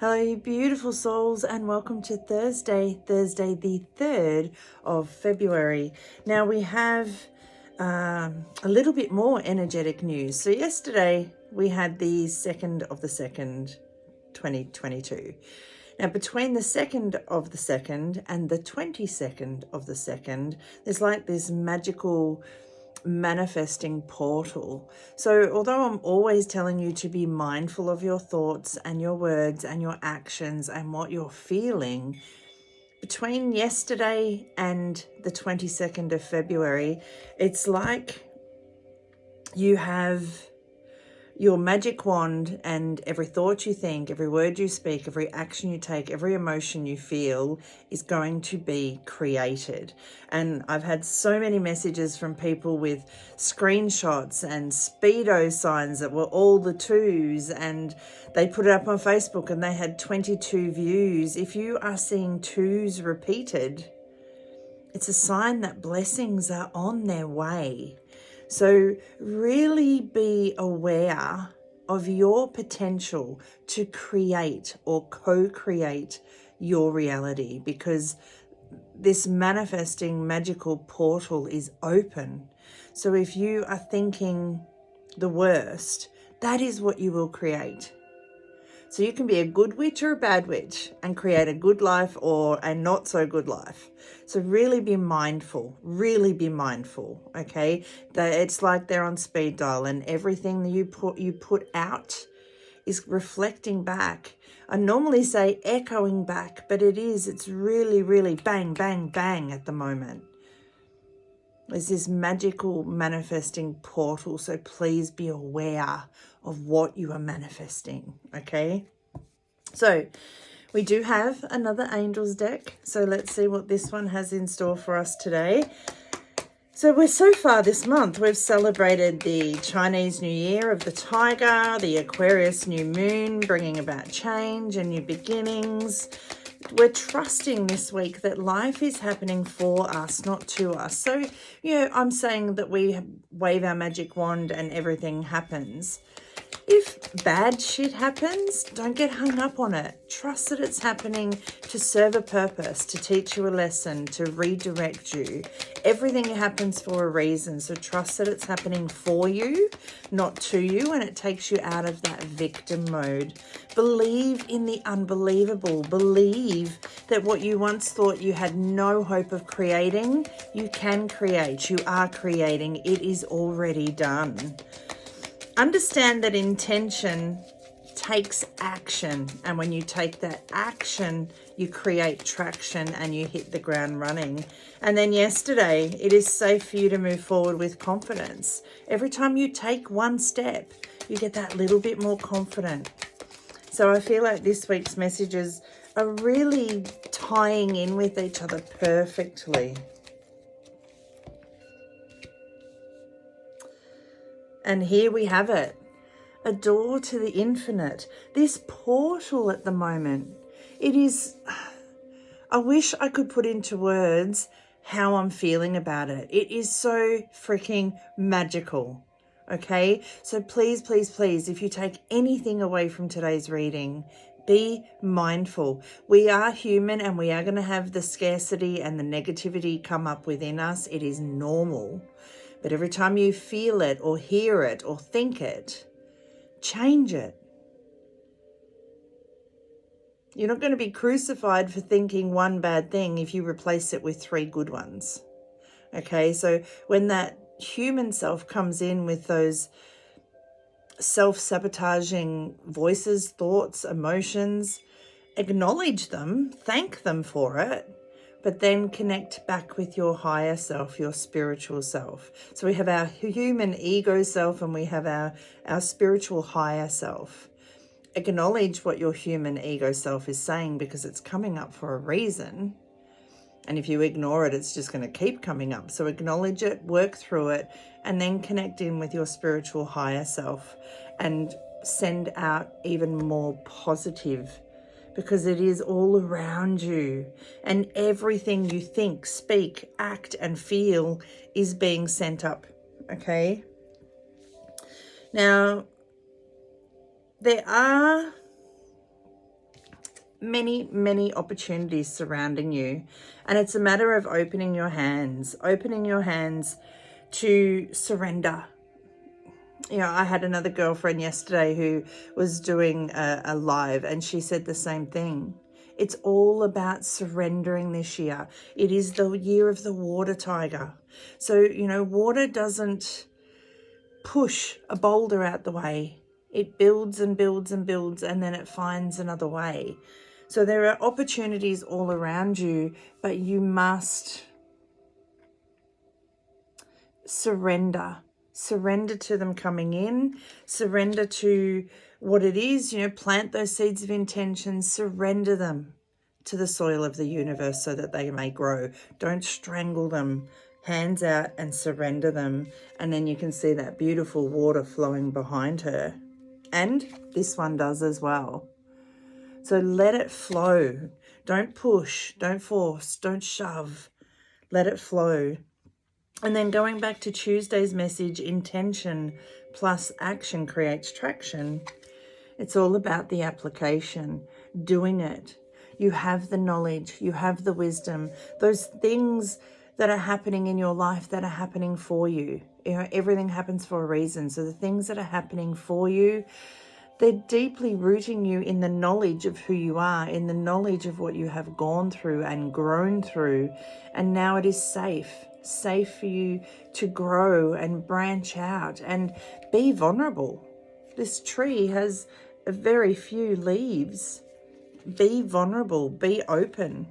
Hello, you beautiful souls, and welcome to Thursday the 3rd of February. Now we have a little bit more energetic news. So yesterday we had the 2nd of the 2nd, 2022. Now between the 2nd of the 2nd and the 22nd of the 2nd, there's like this magical manifesting portal. So although I'm always telling you to be mindful of your thoughts and your words and your actions and what you're feeling, between yesterday and the 22nd of February, it's like you have your magic wand, and every thought you think, every word you speak, every action you take, every emotion you feel is going to be created. And I've had so many messages from people with screenshots and speedo signs that were all the twos, and they put it up on Facebook and they had 22 views. If you are seeing twos repeated, it's a sign that blessings are on their way. So really be aware of your potential to create or co-create your reality, because this manifesting magical portal is open. So if you are thinking the worst, that is what you will create. So you can be a good witch or a bad witch and create a good life or a not so good life. So really be mindful, okay? That it's like they're on speed dial, and everything that you put out is reflecting back. I normally say echoing back, but it's really, really bang, bang, bang at the moment. There's this magical manifesting portal, so please be aware of what you are manifesting, okay? So we do have another Angels deck, so let's see what this one has in store for us today. So so far this month, we've celebrated the Chinese New Year of the Tiger, the Aquarius New Moon, bringing about change and new beginnings. We're trusting this week that life is happening for us, not to us. So, I'm saying that we wave our magic wand and everything happens. If bad shit happens, don't get hung up on it. Trust that it's happening to serve a purpose, to teach you a lesson, to redirect you. Everything happens for a reason. So trust that it's happening for you, not to you, and it takes you out of that victim mode. Believe in the unbelievable. Believe that what you once thought you had no hope of creating, you can create. You are creating. It is already done. Understand that intention takes action, and when you take that action, you create traction and you hit the ground running. And then yesterday, it is safe for you to move forward with confidence. Every time you take one step, you get that little bit more confident. So I feel like this week's messages are really tying in with each other perfectly. And here we have it, a door to the infinite. This portal at the moment, it is, I wish I could put into words how I'm feeling about it. It is so freaking magical, okay? So please, please, please, if you take anything away from today's reading, be mindful. We are human and we are going to have the scarcity and the negativity come up within us. It is normal. But every time you feel it or hear it or think it, change it. You're not going to be crucified for thinking one bad thing if you replace it with 3 good ones. Okay, so when that human self comes in with those self-sabotaging voices, thoughts, emotions, acknowledge them, thank them for it, but then connect back with your higher self, your spiritual self. So we have our human ego self and we have our spiritual higher self. Acknowledge what your human ego self is saying, because it's coming up for a reason. And if you ignore it, it's just going to keep coming up. So acknowledge it, work through it, and then connect in with your spiritual higher self and send out even more positive, because it is all around you, and everything you think, speak, act, and feel is being sent up, okay? Now, there are many, many opportunities surrounding you. And it's a matter of opening your hands to surrender. You know, I had another girlfriend yesterday who was doing a live, and she said the same thing. It's all about surrendering this year. It is the year of the water tiger. So, you know, water doesn't push a boulder out the way. It builds and builds and builds, and then it finds another way. So there are opportunities all around you, but you must surrender. Surrender to them coming in. Surrender to what it is. You know, plant those seeds of intention. Surrender them to the soil of the universe so that they may grow. Don't strangle them. Hands out and surrender them. And then you can see that beautiful water flowing behind her. And this one does as well. So let it flow. Don't push. Don't force. Don't shove. Let it flow. And then going back to Tuesday's message, intention plus action creates traction. It's all about the application, doing it. You have the knowledge, you have the wisdom, those things that are happening in your life that are happening for you. You know, everything happens for a reason. So the things that are happening for you, they're deeply rooting you in the knowledge of who you are, in the knowledge of what you have gone through and grown through. And now it is safe for you to grow and branch out and be vulnerable. This tree has very few leaves. Be vulnerable, be open,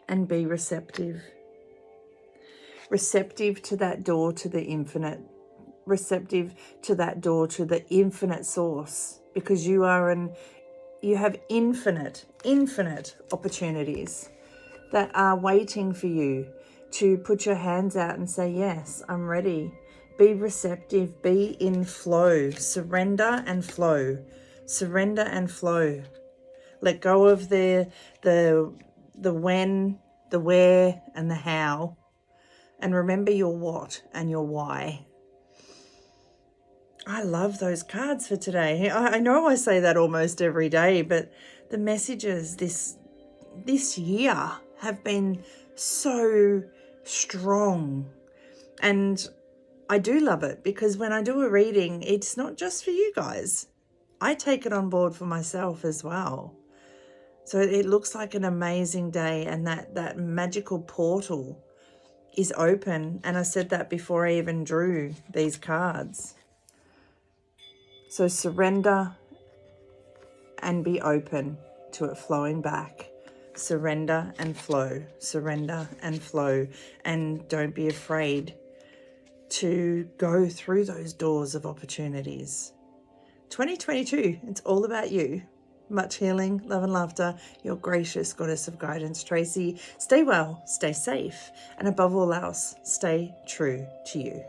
and be receptive. Receptive to that door to the infinite. Receptive to that door to the infinite source, because you have infinite opportunities that are waiting for you to put your hands out and say, yes, I'm ready. Be receptive, be in flow, surrender and flow, surrender and flow. Let go of the when, the where, and the how, and remember your what and your why. I love those cards for today. I know I say that almost every day, but the messages this year have been so strong. And I do love it, because when I do a reading, it's not just for you guys. I take it on board for myself as well. So it looks like an amazing day, and that magical portal is open. And I said that before I even drew these cards. So surrender and be open to it flowing back. Surrender and flow. Surrender and flow. And don't be afraid to go through those doors of opportunities. 2022, it's all about you. Much healing, love and laughter. Your gracious goddess of guidance, Tracy. Stay well, stay safe, and above all else, stay true to you.